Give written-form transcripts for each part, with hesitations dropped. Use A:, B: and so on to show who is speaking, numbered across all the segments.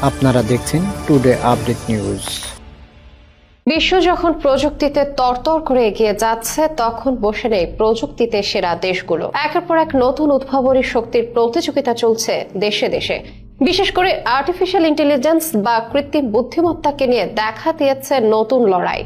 A: আপনারা দেখছেন today update news.
B: বিশ্ব যখন প্রযুক্তিতে তরতর করে এগিয়ে যাচ্ছে, তখন বসে নেই প্রযুক্তিতে সেরা দেশগুলো। একের পর এক নতুন উদ্ভাবনী শক্তির প্রতিযোগিতা চলছে দেশে দেশে। বিশেষ করে আর্টিফিশিয়াল ইন্টেলিজেন্স বা কৃত্রিম বুদ্ধিমত্তাকে নিয়ে দেখা দিয়েছে নতুন লড়াই।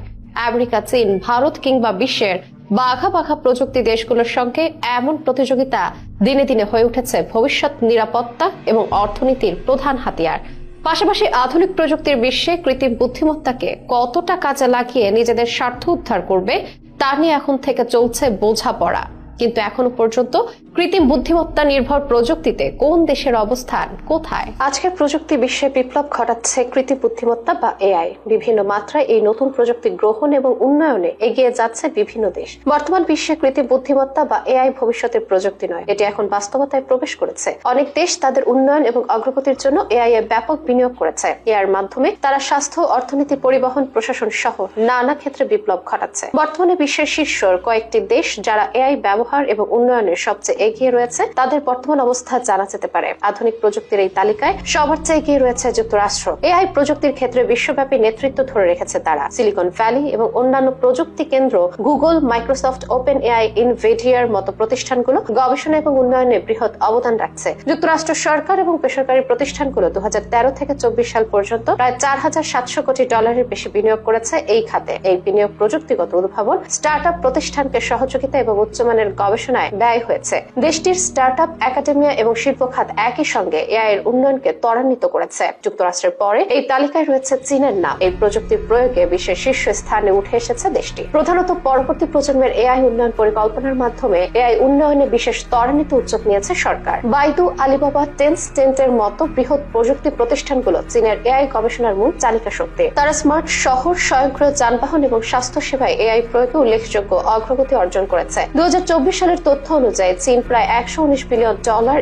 B: আমেরিকা, চীন, ভারত কিংবা বিশ্বের বাঘা বাঘা প্রযুক্তি দেশগুলোর সঙ্গে এমন প্রতিযোগিতা দিনে দিনে হয়ে উঠেছে ভবিষ্যৎ নিরাপত্তা এবং অর্থনীতির প্রধান হাতিয়ার। পাশাপাশি আধুনিক প্রযুক্তির বিশ্বে কৃত্রিম বুদ্ধিমত্তাকে কতটা কাজে লাগিয়ে নিজেদের স্বার্থ উদ্ধার করবে তা নিয়ে এখন থেকে চলছে বোঝাপড়া। কিন্তু এখনো পর্যন্ত কৃত্রিম বুদ্ধিমত্তা নির্ভর প্রযুক্তিতে কোন দেশের অবস্থান কোথায়? আজকের প্রযুক্তি বিশ্বে বিপ্লব ঘটাচ্ছে কৃত্রিম বুদ্ধিমত্তা বা এআই। বিভিন্ন মাত্রায় এই নতুন প্রযুক্তি গ্রহণ এবং উন্নয়নে এগিয়ে যাচ্ছে বিভিন্ন দেশ। বর্তমান বিশ্বে কৃত্রিম বুদ্ধিমত্তা বা এআই ভবিষ্যতের প্রযুক্তি নয়, এটি এখন বাস্তবতায় প্রবেশ করেছে। অনেক দেশ তাদের উন্নয়ন এবং অগ্রগতির জন্য এআই এর ব্যাপক বিনিয়োগ করেছে। এআইয়ের মাধ্যমে তারা স্বাস্থ্য, অর্থনীতি, পরিবহন, প্রশাসন সহ নানা ক্ষেত্রে বিপ্লব ঘটাচ্ছে। বর্তমানে বিশ্বের শীর্ষ কয়েকটি দেশ যারা এআই ব্যবহার এবং উন্নয়নের সবচেয়ে এগিয়ে রয়েছে, তাদের বর্তমান অবস্থা জানা যেতে পারে। আধুনিক প্রযুক্তির এই তালিকায় সবার চেয়ে এগিয়ে রয়েছে যুক্তরাষ্ট্র। এআই প্রযুক্তির ক্ষেত্রে বিশ্বব্যাপী নেতৃত্ব ধরে রেখেছে তারা। সিলিকন ভ্যালি এবং অন্যান্য প্রযুক্তি কেন্দ্র, গুগল, মাইক্রোসফট, ওপেন এআই, ইনভিডিয়ার মতো প্রতিষ্ঠানগুলো গবেষণা এবং উন্নয়নে বৃহৎ অবদান রাখছে। যুক্তরাষ্ট্র সরকার এবং বেসরকারি প্রতিষ্ঠানগুলো 2013 থেকে 24 সাল পর্যন্ত প্রায় $4,700 কোটি বেশি বিনিয়োগ করেছে এই খাতে। এই বিনিয়োগ প্রযুক্তিগত উদ্ভাবন, স্টার্টআপ প্রতিষ্ঠানকে সহযোগিতা এবং উচ্চমানের গবেষণায় ব্যয় হয়েছে। দেশটির স্টার্টআপ, একাডেমিয়া এবং শিল্প খাত একই সঙ্গে এআই এর উন্নয়নকে ত্বরান্বিত করেছে। যুক্তরাষ্ট্রের পরে এই তালিকায় রয়েছে চীনের নাম। এই প্রযুক্তির প্রয়োগে বিশ্বের শীর্ষ স্থানে উঠে এসেছে দেশটি। প্রধানত পরবর্তী প্রজন্মের এআই উন্নয়ন পরিকল্পনার মাধ্যমে এআই উন্নয়নে বিশেষ ত্বরান্বিত উদ্যোগ নিয়েছে সরকার। বাইদু, আলিবাবা, টেনসেন্টের মতো বৃহৎ প্রযুক্তি প্রতিষ্ঠানগুলো চীনের এআই গবেষণার মূল চালিকা শক্তি। তারা স্মার্ট শহর, স্বয়ংক্রিয় যানবাহন এবং স্বাস্থ্য সেবায় এআই প্রয়োগে উল্লেখযোগ্য অগ্রগতি অর্জন করেছে। 2024 সালের তথ্য অনুযায়ী চীন প্রায় $119 বিলিয়ন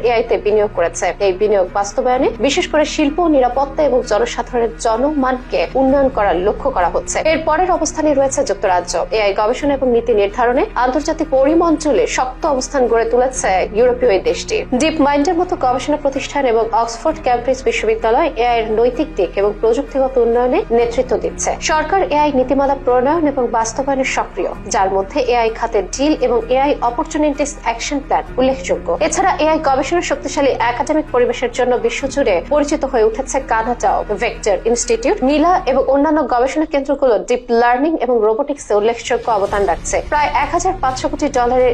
B: এআই তে বিনিয়োগ করেছে। এই বিনিয়োগ বাস্তবায়নে বিশেষ করে শিল্প, নিরাপত্তা এবং জনসাধারণের জনমানকে উন্নয়ন করার লক্ষ্য করা হচ্ছে। এর পরের অবস্থানে রয়েছে যুক্তরাজ্য। এআই গবেষণা এবং নীতি নির্ধারণে আন্তর্জাতিক পরিমণ্ডলে শক্ত অবস্থান গড়ে তুলেছে ইউরোপীয় এই দেশটি। ডিপ মাইন্ডের মতো গবেষণা প্রতিষ্ঠান এবং অক্সফোর্ড, ক্যামব্রিজ বিশ্ববিদ্যালয় এআই এর নৈতিক দিক এবং প্রযুক্তিগত উন্নয়নে নেতৃত্ব দিচ্ছে। সরকার এআই নীতিমালা প্রণয়ন এবং বাস্তবায়নে সক্রিয়, যার মধ্যে এআই খাতের ডিল এবং এআই অপরচুনিটিস অ্যাকশন প্ল্যান উল্লেখযোগ্য। এছাড়া এআই গবেষণার শক্তিশালী একাডেমিক পরিবেশের জন্য বিশ্বজুড়ে পরিচিত হয়ে উঠেছে কানাডা ভেক্টর ইনস্টিটিউট, মিলা এবং অন্যান্য গবেষণা কেন্দ্রগুলো ডিপ লার্নিং এবং রোবোটিক্সে উল্লেখযোগ্য অবদান রাখছে। প্রায় $1,500 কোটি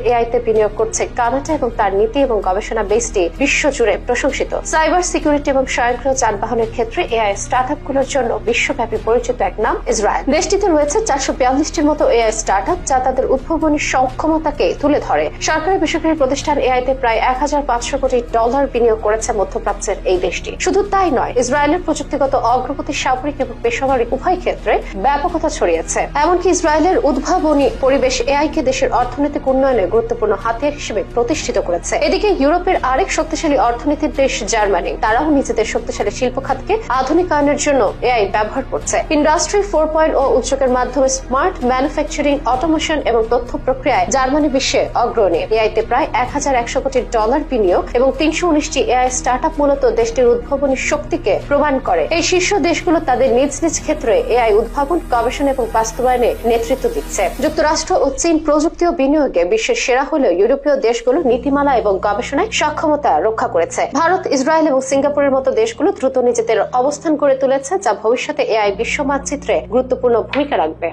B: এআই তে বিনিয়োগ করছে কানাডা এবং তার নীতি এবং গবেষণা বেসটি বিশ্বজুড়ে প্রশংসিত। সাইবার সিকিউরিটি এবং স্বয়ংক্রিয় যানবাহনের ক্ষেত্রে এআই স্টার্টআপ গুলোর জন্য বিশ্বব্যাপী পরিচিত এক নাম ইসরায়েল। দেশটিতে রয়েছে 442টির মতো এআই স্টার্টআপ যা তাদের উদ্ভাবনী সক্ষমতাকে তুলে ধরে। সরকারি বেসরকারি প্রতিষ্ঠান এআই তে প্রায় $1,500 কোটি বিনিয়োগ করেছে মধ্যপ্রাচ্যের এই দেশটি। শুধু তাই নয়, ইসরায়েলের প্রযুক্তিগত অগ্রগতি সামরিক এবং বেসামরিক উভয় ক্ষেত্রে ব্যাপকতা ছড়িয়েছে। এমনকি ইসরায়েলের উদ্ভাবনী পরিবেশ এআই কে দেশের অর্থনৈতিক উন্নয়নে গুরুত্বপূর্ণ হাতিয়ার হিসেবে প্রতিষ্ঠিত করেছে। এদিকে ইউরোপের আরেক শক্তিশালী অর্থনীতির দেশ জার্মানি, তারাও নিজেদের শক্তিশালী শিল্প খাতকে আধুনিকায়নের জন্য এআই ব্যবহার করছে। ইন্ডাস্ট্রি 4.0 উদ্যোগের মাধ্যমে স্মার্ট ম্যানুফ্যাকচারিং, অটোমেশন এবং তথ্য প্রক্রিয়ায় জার্মানি বিশ্বে অগ্রণী। এআই তে প্রায় $1,100 কোটি বিনিয়োগ এবং 319টি এআই স্টার্টআপ মূলত দেশটির উদ্ভাবনী শক্তিকে প্রমাণ করে। এই শীর্ষ দেশগুলো তাদের নিজ নিজ ক্ষেত্রে এআই উদ্ভাবন, গবেষণা এবং বাস্তবায়নে নেতৃত্ব দিচ্ছে। যুক্তরাষ্ট্র ও চীন প্রযুক্তি ও বিনিয়োগে বিশ্বের সেরা হলেও ইউরোপীয় দেশগুলো নীতিমালা এবং গবেষণায় সক্ষমতা রক্ষা করেছে। ভারত, ইসরায়েল এবং সিঙ্গাপুরের মতো দেশগুলো দ্রুত নিজেদের অবস্থান গড়ে তুলেছে, যা ভবিষ্যতে এআই বিশ্ব মানচিত্রে গুরুত্বপূর্ণ ভূমিকা রাখবে।